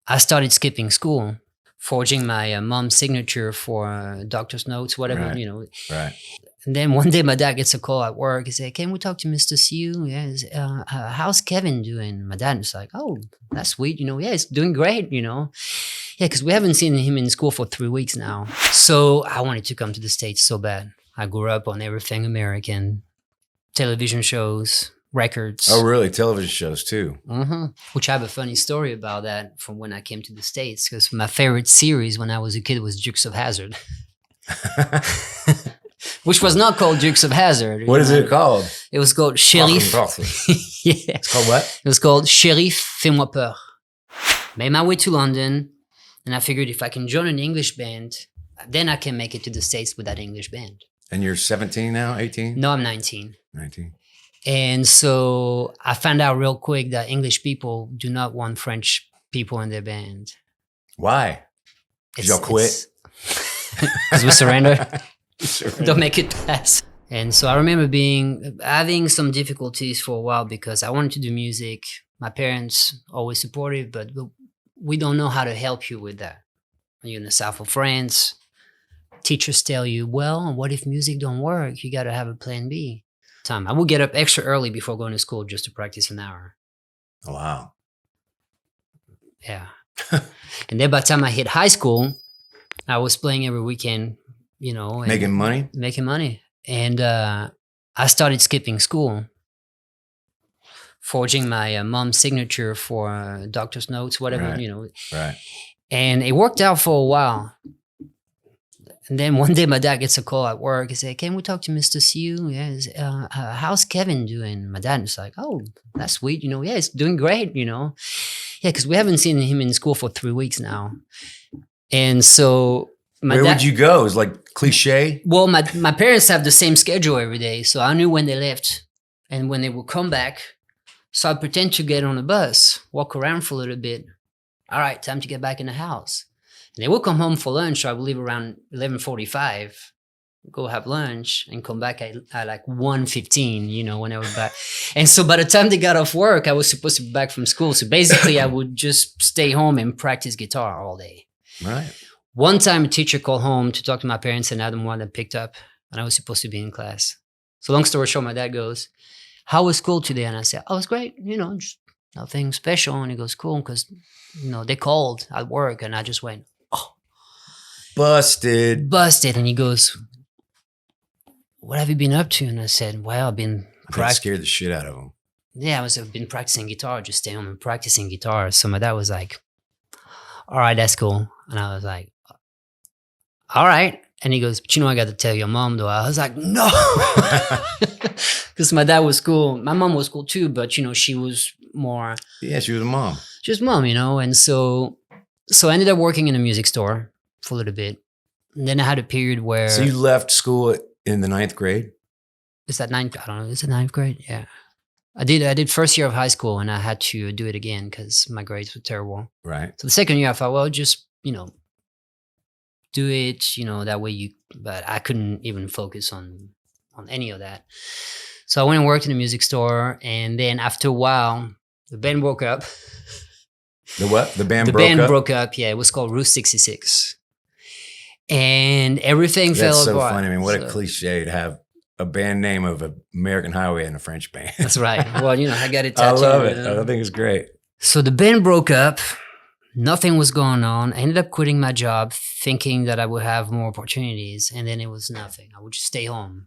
I started skipping school, forging my mom's signature for doctor's notes, whatever, Right. Right. And then one day my dad gets a call at work. He said, "Can we talk to Mr. Siu? Yes. How's Kevin doing?" My dad was like, "Oh, that's sweet. Yeah, he's doing great, Yeah, because we haven't seen him in school for 3 weeks now." So I wanted to come to the States so bad. I grew up on everything American, television shows, records. Oh, really? Television shows too. Which I have a funny story about that from when I came to the States, because my favorite series when I was a kid was Dukes of Hazzard. Which was not called Dukes of Hazzard. What is it called? It was called Sheriff. Yeah. It's called what? It was called Sheriff Fais-moi peur. Made my way to London, and I figured if I can join an English band, then I can make it to the States with that English band. And you're 17 now, 18? No, I'm 19. 19. And so I found out real quick that English people do not want French people in their band. Why? Did y'all quit? Because we surrender. Don't make it pass. And so I remember having some difficulties for a while because I wanted to do music. My parents always supportive, but we don't know how to help you with that. You're in the south of France. Teachers tell you, well, what if music don't work? You got to have a plan B. I would get up extra early before going to school just to practice an hour. Oh, wow. Yeah. And then by the time I hit high school, I was playing every weekend, and making money? Making money. And I started skipping school, forging my mom's signature for doctor's notes, whatever, Right. And it worked out for a while. And then one day my dad gets a call at work. He said, "Can we talk to Mr. Siu? Yes. How's Kevin doing?" My dad was like, "Oh, that's sweet. Yeah, he's doing great, Yeah, because we haven't seen him in school for 3 weeks now." And so where would you go? It's like cliche? Well, my parents have the same schedule every day. So I knew when they left and when they would come back. So I'd pretend to get on a bus, walk around for a little bit. All right, time to get back in the house. And they would come home for lunch, so I would leave around 11:45, go have lunch, and come back at like 1:15, when I was back. And so by the time they got off work, I was supposed to be back from school. So basically, I would just stay home and practice guitar all day. Right. One time, a teacher called home to talk to my parents, and I'm the one that picked up, and I was supposed to be in class. So long story short, my dad goes, "How was school today?" And I said, "Oh, it was great, just nothing special." And he goes, "Cool," because, they called at work, and I just went, "Oh. Busted. And he goes, "What have you been up to?" And I said, "Well, I've been scared the shit out of him." Yeah, I've been practicing guitar, just staying home and practicing guitar." So my dad was like, "All right, that's cool." And I was like, "All right." And he goes, "But I got to tell your mom, though." I was like, "No." Because my dad was cool. My mom was cool too, but, she was more. Yeah, she was a mom. She was mom, And so I ended up working in a music store for a little bit. And then I had a period where. So you left school in the 9th grade? Is that 9th? I don't know. Is it 9th grade? Yeah. I did first year of high school, and I had to do it again because my grades were terrible. Right. So the second year I thought, well, just, do it, that way but I couldn't even focus on any of that. So I went and worked in a music store, and then after a while, the band broke up. The what? The band broke up, yeah. It was called Route 66. And everything fell apart. That's so funny. I mean, what a cliche to have a band name of an American highway and a French band. That's right. Well, I got it tattooed. I love it. I think it's great. So the band broke up. Nothing was going on. I ended up quitting my job thinking that I would have more opportunities, and then it was nothing. I would just stay home.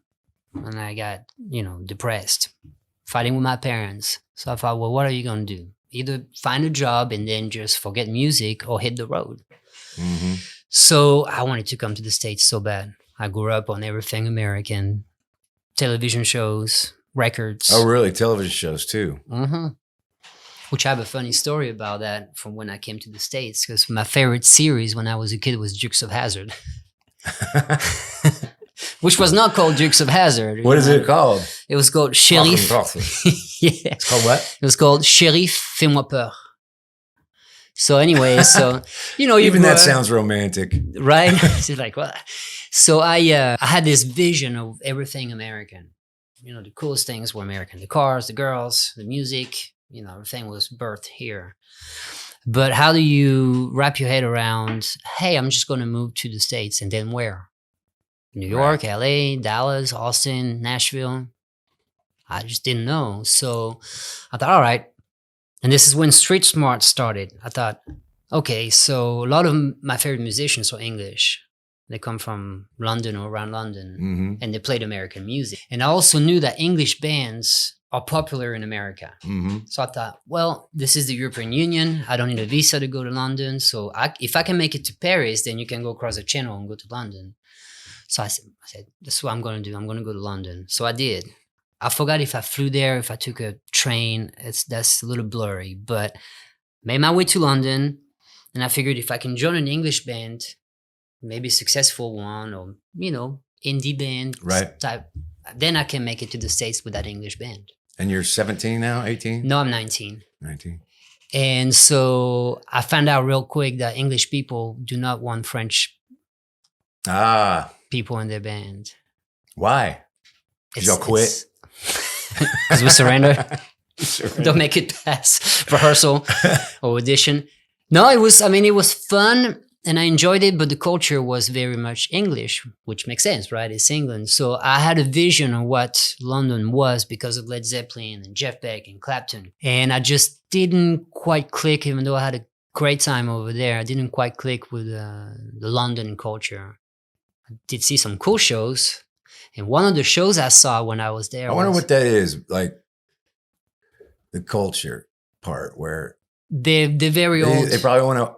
And I got, depressed, fighting with my parents. So I thought, well, what are you going to do? Either find a job and then just forget music or hit the road. Mm-hmm. So I wanted to come to the States so bad. I grew up on everything American, television shows, records. Oh, really? Television shows too? Mm-hmm. Which I have a funny story about that from when I came to the States, because my favorite series when I was a kid was Dukes of Hazzard. Which was not called Dukes of Hazzard. What is it called? It was called Sheriff. Yeah. It's called what? It was called Sheriff Fais-moi peur. So anyway, even that sounds romantic, right? She's like, what? So I had this vision of everything American. The coolest things were American: the cars, the girls, the music. Everything was birthed here. But how do you wrap your head around, hey, I'm just going to move to the States, and then where? New York, LA, Dallas, Austin, Nashville. I just didn't know. So I thought, all right. And this is when Street Smart started. I thought, okay, so a lot of my favorite musicians are English. They come from London or around London, and they played American music. And I also knew that English bands are popular in America. So I thought, well, this is the European Union. I don't need a visa to go to London. So if I can make it to Paris, then you can go across the channel and go to London. So I said, that's what I'm going to do. I'm going to go to London. So I did. I forgot if I flew there, if I took a train. That's a little blurry, but made my way to London. And I figured if I can join an English band, maybe a successful one, or, indie band type, then I can make it to the States with that English band. And you're 17 now, 18? No, I'm 19. 19. And so I found out real quick that English people do not want French people in their band. Why? Because y'all quit? Because we surrender. Don't make it past rehearsal or audition. No, it was fun and I enjoyed it, but the culture was very much English, which makes sense, right? It's England. So I had a vision of what London was because of Led Zeppelin and Jeff Beck and Clapton. And I just didn't quite click, even though I had a great time over there. I didn't quite click with the London culture. I did see some cool shows. And one of the shows I saw when I was there, I wonder what that is, like the culture part where they're very old. They probably want to.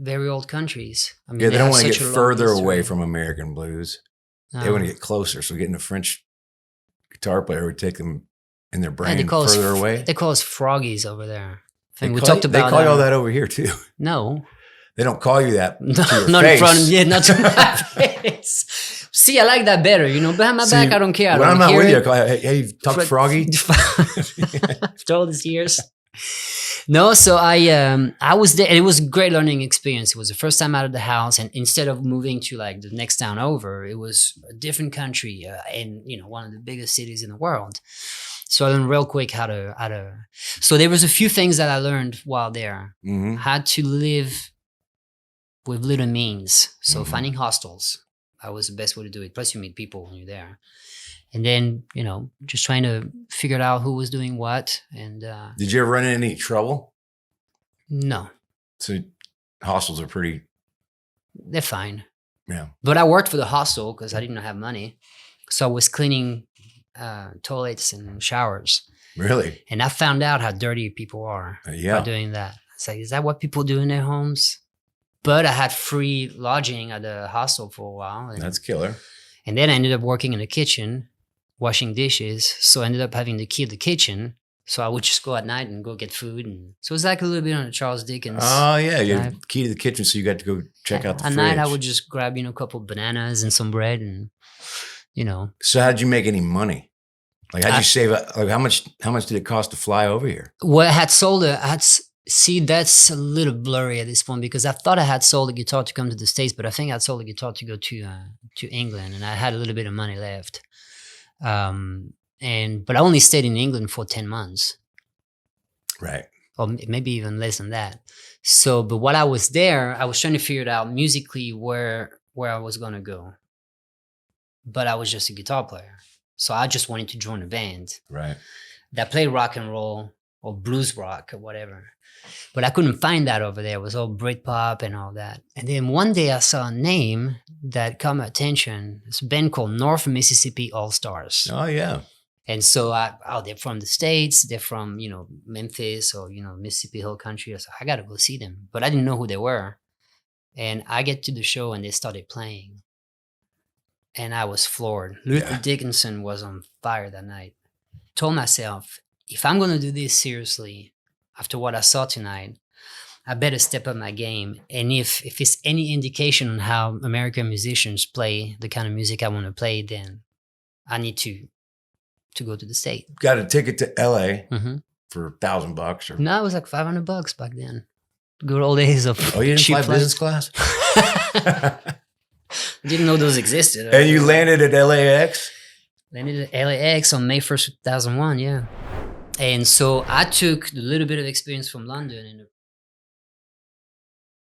Very old countries. I mean, Yeah, they don't want to get further history. away from American blues. They want to get closer. So getting a French guitar player would take them in their brain further away. They call us froggies over there. They call you all that over here too. No. They don't call you that to your not face. In front of me, not to my face. See, I like that better. Behind my back, I don't care. When I'm not with you, I call you, hey, you talk Froggy? After all these years. No, so I was there, and it was a great learning experience. It was the first time out of the house, and instead of moving to like the next town over, it was a different country and one of the biggest cities in the world. So I learned real quick how to. So there was a few things that I learned while there. How to live with little means. So finding hostels, that was the best way to do it. Plus, you meet people when you're there. And then, just trying to figure out who was doing what. And did you ever run into any trouble? No. So hostels are pretty. They're fine. Yeah. But I worked for the hostel because I didn't have money. So I was cleaning toilets and showers. Really? And I found out how dirty people are by doing that. It's like, is that what people do in their homes? But I had free lodging at the hostel for a while. That's killer. And then I ended up working in the kitchen, washing dishes. So I ended up having the key of the kitchen. So I would just go at night and go get food. And so it was like a little bit on the Charles Dickens. Oh, yeah. You had the key to the kitchen, so you got to go check out the fridge. At night, I would just grab, a couple of bananas and some bread and, So how did you make any money? Like, how'd you save up? Like, how much did it cost to fly over here? Well, I had sold see, that's a little blurry at this point because I thought I had sold a guitar to come to the States, but I think I'd sold a guitar to go to England, and I had a little bit of money left. But I only stayed in England for 10 months. Right. Or maybe even less than that. So, but while I was there, I was trying to figure it out musically where I was going to go. But I was just a guitar player. So I just wanted to join a band. Right. That played rock and roll or blues rock or whatever. But I couldn't find that over there. It was all Britpop and all that. And then one day I saw a name that caught my attention. It's a band called North Mississippi All-Stars. Oh, yeah. And so they're from the States. They're from, Memphis or, Mississippi Hill Country. So I got to go see them. But I didn't know who they were. And I get to the show and they started playing. And I was floored. Luther Dickinson was on fire that night. Told myself, if I'm going to do this seriously, after what I saw tonight, I better step up my game. And if it's any indication on how American musicians play the kind of music I want to play, then I need to go to the States. Got a ticket to LA for $1,000 or no, it was like $500 back then. Good old days of you didn't cheap fly business class? Didn't know those existed. And you landed at LAX? Landed at LAX on May 1st, 2001, yeah. And so I took a little bit of experience from London and